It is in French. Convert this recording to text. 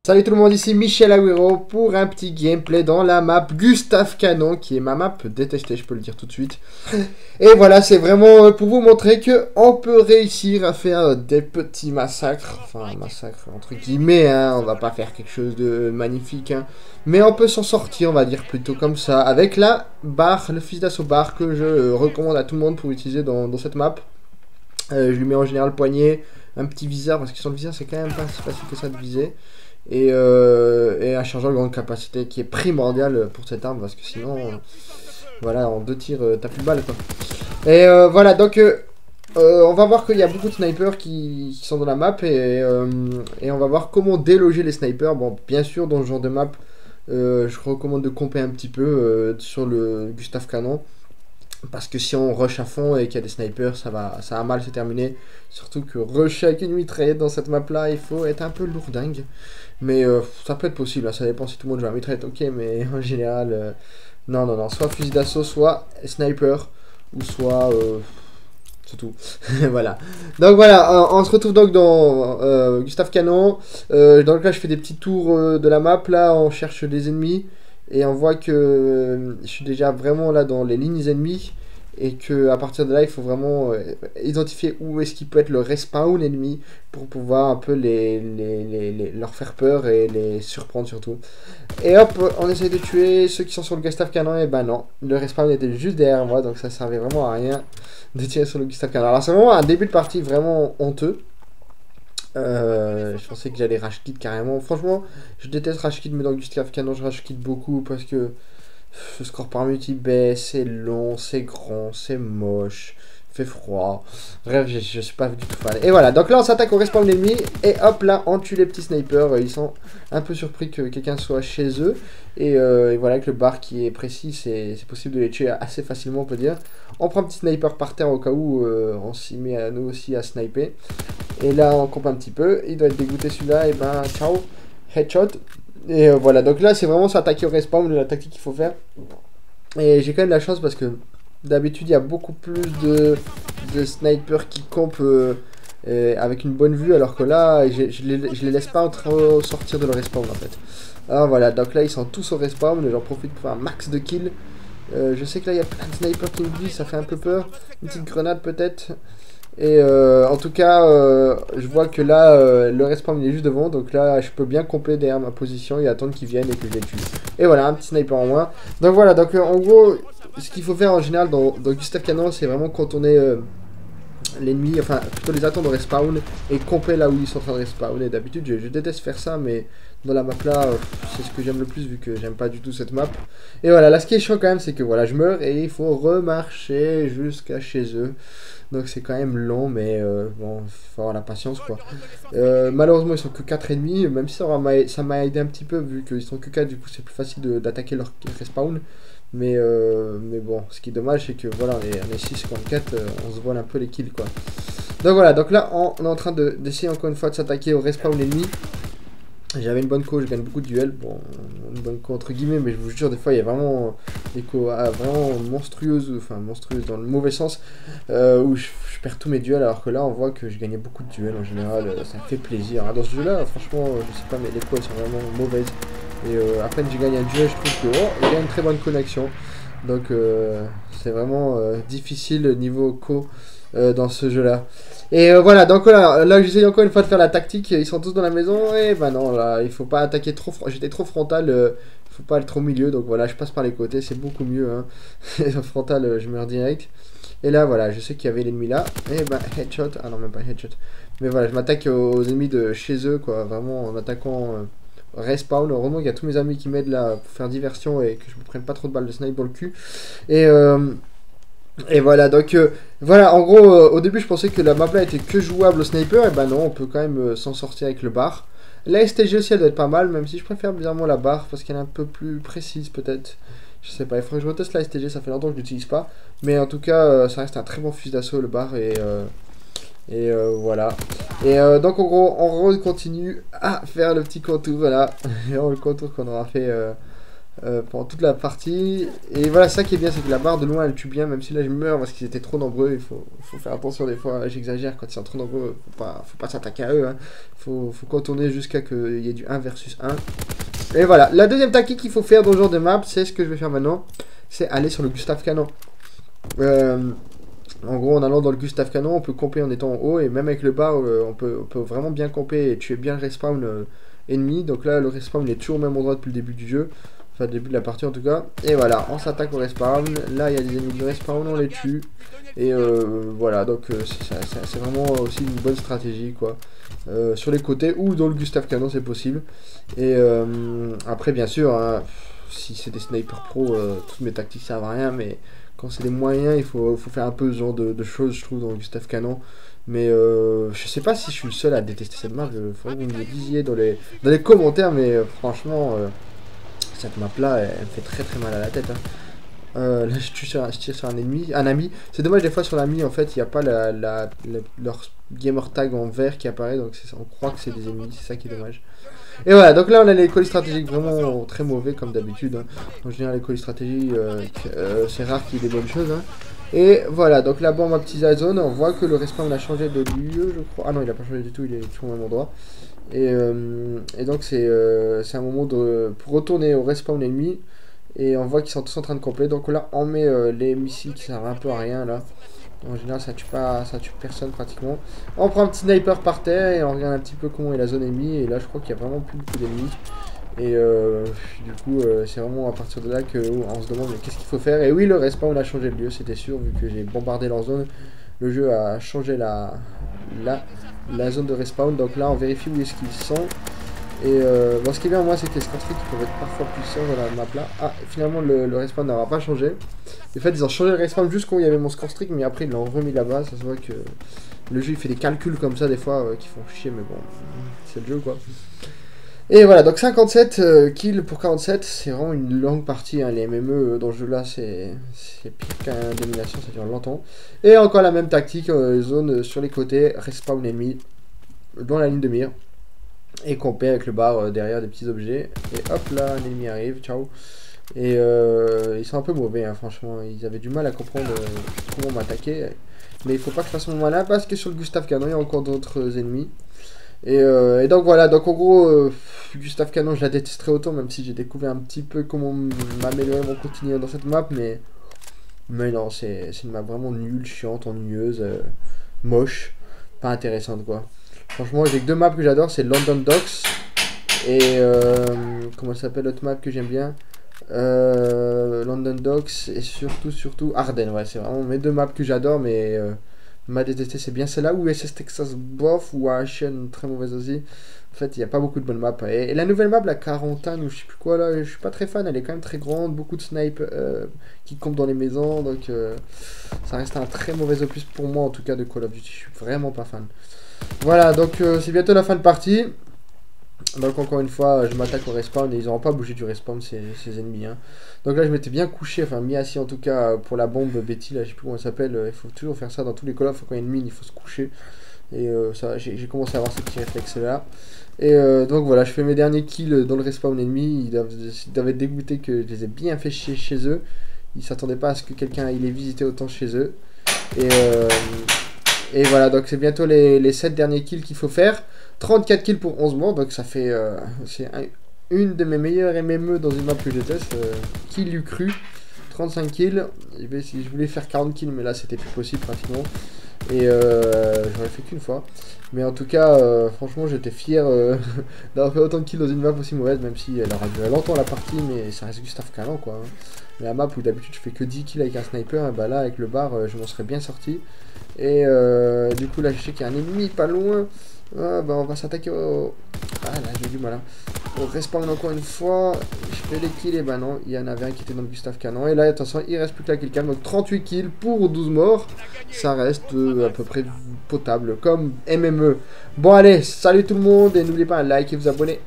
Salut tout le monde, ici Michel Agüero pour un petit gameplay dans la map Gustave Canon, qui est ma map détestée, je peux le dire tout de suite. Et voilà, c'est vraiment pour vous montrer que on peut réussir à faire des petits massacres, enfin massacres entre guillemets, hein, on va pas faire quelque chose de magnifique, hein, mais on peut s'en sortir, on va dire plutôt comme ça, avec la barre, le fusil d'assaut barre que je recommande à tout le monde pour utiliser dans cette map. Je lui mets en général poignet, un petit viseur, parce que sans le viseur c'est quand même pas si facile que ça de viser. Et un chargeur de grande capacité qui est primordial pour cette arme, parce que sinon, voilà, en 2 tirs, t'as plus de balles, quoi. Et voilà, donc on va voir qu'il y a beaucoup de snipers qui sont dans la map, et on va voir comment déloger les snipers. Bon, bien sûr, dans ce genre de map, je recommande de camper un petit peu sur le Gustave Canon. Parce que si on rush à fond et qu'il y a des snipers, ça va mal se terminer. Surtout que rusher avec une mitraillette dans cette map là, il faut être un peu lourdingue. Mais ça peut être possible, hein, ça dépend si tout le monde joue à mitraillette, ok, mais en général, non, soit fusil d'assaut, soit sniper, ou soit... c'est tout. Voilà. Donc voilà, on se retrouve donc dans Gustave Canon. Donc là, je fais des petits tours de la map, là, on cherche des ennemis. Et on voit que je suis déjà vraiment là dans les lignes ennemies. Et que à partir de là, il faut vraiment identifier où est-ce qu'il peut être le respawn ennemi. Pour pouvoir un peu leur faire peur et les surprendre surtout. Et hop, on essaye de tuer ceux qui sont sur le Gustave Canon. Et ben non, le respawn était juste derrière moi. Donc ça servait vraiment à rien de tirer sur le Gustave Canon. Alors c'est vraiment un début de partie vraiment honteux. Je pensais que j'allais rage quit carrément. Franchement, je déteste rage quit, mais dans Gustave Canon, je rage quit beaucoup parce que le score par multi-baisse, c'est long, c'est grand, c'est moche, il fait froid. Bref, je suis pas du tout fan. Et voilà, donc là on s'attaque au respawn ennemi et hop là on tue les petits snipers. Ils sont un peu surpris que quelqu'un soit chez eux. Et voilà, avec le bar qui est précis, c'est possible de les tuer assez facilement, on peut dire. On prend un petit sniper par terre au cas où on s'y met à nous aussi à sniper. Et là on coupe un petit peu, il doit être dégoûté celui-là, et ben ciao, headshot. Et voilà, donc là c'est vraiment s'attaquer au respawn, la tactique qu'il faut faire. Et j'ai quand même la chance parce que d'habitude il y a beaucoup plus de snipers qui campent avec une bonne vue, alors que là je les laisse pas trop sortir de leur respawn en fait. Alors voilà, donc là ils sont tous au respawn, j'en profite pour faire un max de kills. Je sais que là il y a plein de snipers qui nous disent, ça fait un peu peur. Une petite grenade peut-être. Et en tout cas, je vois que là, le respawn il est juste devant. Donc là, je peux bien camper derrière ma position et attendre qu'ils viennent et que je les tue. Et voilà, un petit sniper en moins. Donc voilà, donc en gros, ce qu'il faut faire en général dans Gustave Canon, c'est vraiment contourner l'ennemi, enfin plutôt les attendre au respawn et camper là où ils sont en train de respawn. Et d'habitude, je déteste faire ça, mais dans la map là, c'est ce que j'aime le plus vu que j'aime pas du tout cette map. Et voilà, là ce qui est chiant quand même, c'est que voilà, je meurs et il faut remarcher jusqu'à chez eux. Donc c'est quand même long, mais bon, faut avoir la patience quoi. Malheureusement, ils sont que 4 ennemis, même si ça m'a aidé un petit peu, vu qu'ils sont que 4, du coup c'est plus facile d'attaquer leur respawn. Mais bon, ce qui est dommage, c'est que voilà, on est 6 contre 4, on se vole un peu les kills quoi. Donc voilà, donc là on est en train d'essayer encore une fois de s'attaquer au respawn ennemi. J'avais une bonne co, je gagne beaucoup de duels, bon, une bonne co entre guillemets, mais je vous jure, des fois il y a vraiment des co vraiment monstrueuses, enfin monstrueuses dans le mauvais sens, où je perds tous mes duels, alors que là on voit que je gagnais beaucoup de duels en général, ça me fait plaisir. Hein. Dans ce jeu là, franchement, je sais pas, mais les co elles sont vraiment mauvaises, et à peine j'ai gagné un duel, je trouve que il y a une très bonne connexion, donc c'est vraiment difficile niveau co dans ce jeu là. Et voilà, donc là j'essaye encore une fois de faire la tactique, ils sont tous dans la maison, et bah non, là il faut pas attaquer trop, j'étais trop frontal, il faut pas aller trop au milieu, donc voilà, je passe par les côtés, c'est beaucoup mieux, hein. Frontal, je meurs direct. Et là voilà, je sais qu'il y avait l'ennemi là, et bah headshot, ah non même pas headshot, mais voilà, je m'attaque aux ennemis de chez eux, quoi, vraiment en attaquant respawn. Heureusement qu'il y a tous mes amis qui m'aident là pour faire diversion et que je me prenne pas trop de balles de snipe dans le cul. Et voilà, donc voilà, en gros, au début je pensais que la map là était que jouable au sniper, et ben non, on peut quand même s'en sortir avec le bar. La STG aussi elle doit être pas mal, même si je préfère bizarrement la barre parce qu'elle est un peu plus précise peut-être. Je sais pas, il faudrait que je reteste la STG, ça fait longtemps que je l'utilise pas. Mais en tout cas, ça reste un très bon fusil d'assaut le bar, et voilà. Et donc en gros, on continue à faire le petit contour, voilà. Le contour qu'on aura fait pendant toute la partie. Et voilà, ça qui est bien, c'est que la barre de loin elle tue bien, même si là je meurs parce qu'ils étaient trop nombreux. Faut faire attention des fois, j'exagère, quand ils sont trop nombreux, faut pas s'attaquer à eux. Hein. Faut contourner jusqu'à qu'il y ait du 1 versus 1. Et voilà, la deuxième tactique qu'il faut faire dans ce genre de map, c'est ce que je vais faire maintenant, c'est aller sur le Gustave Canon. En gros, en allant dans le Gustave Canon, on peut camper en étant en haut, et même avec le bar, on peut vraiment bien camper et tuer bien le respawn ennemi. Donc là, le respawn il est toujours au même endroit depuis le début du jeu, enfin le début de la partie en tout cas. Et voilà, on s'attaque au respawn, là il y a des ennemis de respawn, on les tue. Et voilà, donc c'est vraiment aussi une bonne stratégie quoi. Sur les côtés ou dans le Gustave Canon c'est possible. Et après bien sûr, hein, si c'est des snipers pro, toutes mes tactiques servent à rien, mais quand c'est des moyens, il faut faire un peu ce genre de choses, je trouve, dans le Gustave Canon. Mais je sais pas si je suis le seul à détester cette map. Il faudrait que vous me le disiez dans les commentaires, mais franchement, cette map là, elle me fait très très mal à la tête. Hein. Là, je tire sur un ami. C'est dommage, des fois sur l'ami, en fait, il n'y a pas leur gamer tag en vert qui apparaît, donc on croit que c'est des ennemis, c'est ça qui est dommage. Et voilà, donc là on a les colis stratégiques vraiment très mauvais comme d'habitude. Hein. En général, les colis stratégiques, c'est rare qu'il y ait des bonnes choses. Hein. Et voilà, donc là-bas on va petit la zone, on voit que le respawn a changé de lieu, je crois. Ah non, il a pas changé du tout, il est toujours au même endroit. Et donc c'est un moment pour retourner au respawn ennemi. Et on voit qu'ils sont tous en train de camper. Donc là on met les missiles qui servent un peu à rien là. En général ça tue personne pratiquement. On prend un petit sniper par terre et on regarde un petit peu comment est la zone ennemie. Et là je crois qu'il y a vraiment plus beaucoup d'ennemis. Et du coup c'est vraiment à partir de là qu'on se demande qu'est-ce qu'il faut faire. Et oui, le respawn a changé de lieu, c'était sûr, vu que j'ai bombardé leur zone. Le jeu a changé la zone de respawn. Donc là on vérifie où est-ce qu'ils sont. Et bon, ce qui est bien moi, c'est que les score streaks peuvent être parfois puissants dans la map là. Ah, finalement le respawn n'aura pas changé. En fait ils ont changé le respawn juste quand il y avait mon score streak, mais après ils l'ont remis là-bas. Ça se voit que le jeu il fait des calculs comme ça des fois qui font chier, mais bon, c'est le jeu quoi. Et voilà, donc 57 kills pour 47, c'est vraiment une longue partie. Hein. Les MME dans ce jeu là, c'est pire qu'un domination, ça dure longtemps. Et encore la même tactique, zone sur les côtés, respawn ennemi dans la ligne de mire. Et camper avec le bar derrière des petits objets. Et hop là, un ennemi arrive, ciao. Et ils sont un peu mauvais, hein, franchement. Ils avaient du mal à comprendre comment m'attaquer. Mais il faut pas que je fasse mon malin parce que sur le Gustave Canon, il y a encore d'autres ennemis. Et donc voilà, donc en gros, Gustave Canon, je la détesterai autant, même si j'ai découvert un petit peu comment m'améliorer mon quotidien dans cette map. Mais non, c'est une map vraiment nulle, chiante, ennuyeuse, moche, pas intéressante quoi. Franchement, j'ai que deux maps que j'adore, c'est London Docks et comment ça s'appelle l'autre map que j'aime bien, London Docks et surtout Ardennes. Ouais, c'est vraiment mes deux maps que j'adore, mais m'a détesté c'est bien celle-là, ou SS Texas bof, ou AHN très mauvaise aussi. En fait, il n'y a pas beaucoup de bonnes maps. Et la nouvelle map, la quarantaine ou je sais plus quoi là, je suis pas très fan, elle est quand même très grande, beaucoup de snipes qui campent dans les maisons, donc ça reste un très mauvais opus pour moi en tout cas de Call of Duty, je suis vraiment pas fan. Voilà, donc c'est bientôt la fin de partie. Donc encore une fois, je m'attaque au respawn et ils n'auront pas bougé du respawn ces ennemis. Hein. Donc là je m'étais bien couché, enfin mis assis en tout cas pour la bombe Betty, là je sais plus comment elle s'appelle. Il faut toujours faire ça dans tous les Call of, quand il y a une mine il faut se coucher. Et j'ai commencé à avoir ces petits réflexes là. Et donc voilà, je fais mes derniers kills dans le respawn ennemi. Ils doivent être dégoûtés que je les ai bien fait chier chez eux. Ils s'attendaient pas à ce que quelqu'un aille les visiter autant chez eux. Et voilà, donc c'est bientôt les 7 derniers kills qu'il faut faire. 34 kills pour 11 morts, donc ça fait... c'est une de mes meilleures MME dans une map que je teste. Qui l'eût cru? 35 kills. Je voulais faire 40 kills, mais là c'était plus possible pratiquement. Et j'aurais fait qu'une fois. Mais en tout cas, franchement, j'étais fier d'avoir fait autant de kills dans une map aussi mauvaise, même si elle aura duré longtemps la partie, mais ça reste Gustave Canon quoi. Hein. La map où d'habitude je fais que 10 kills avec un sniper, et bah là avec le bar je m'en serais bien sorti. Et du coup là je sais qu'il y a un ennemi pas loin. Ah bah on va s'attaquer au... Ah là j'ai du mal hein. On respawn encore une fois. Je fais les kills et bah non, il y en avait un qui était dans le Gustave Canon. Et là attention, il reste plus que la kill cam. Donc 38 kills pour 12 morts. Ça reste à peu près potable comme MME. Bon allez, salut tout le monde et n'oubliez pas un like et vous abonner.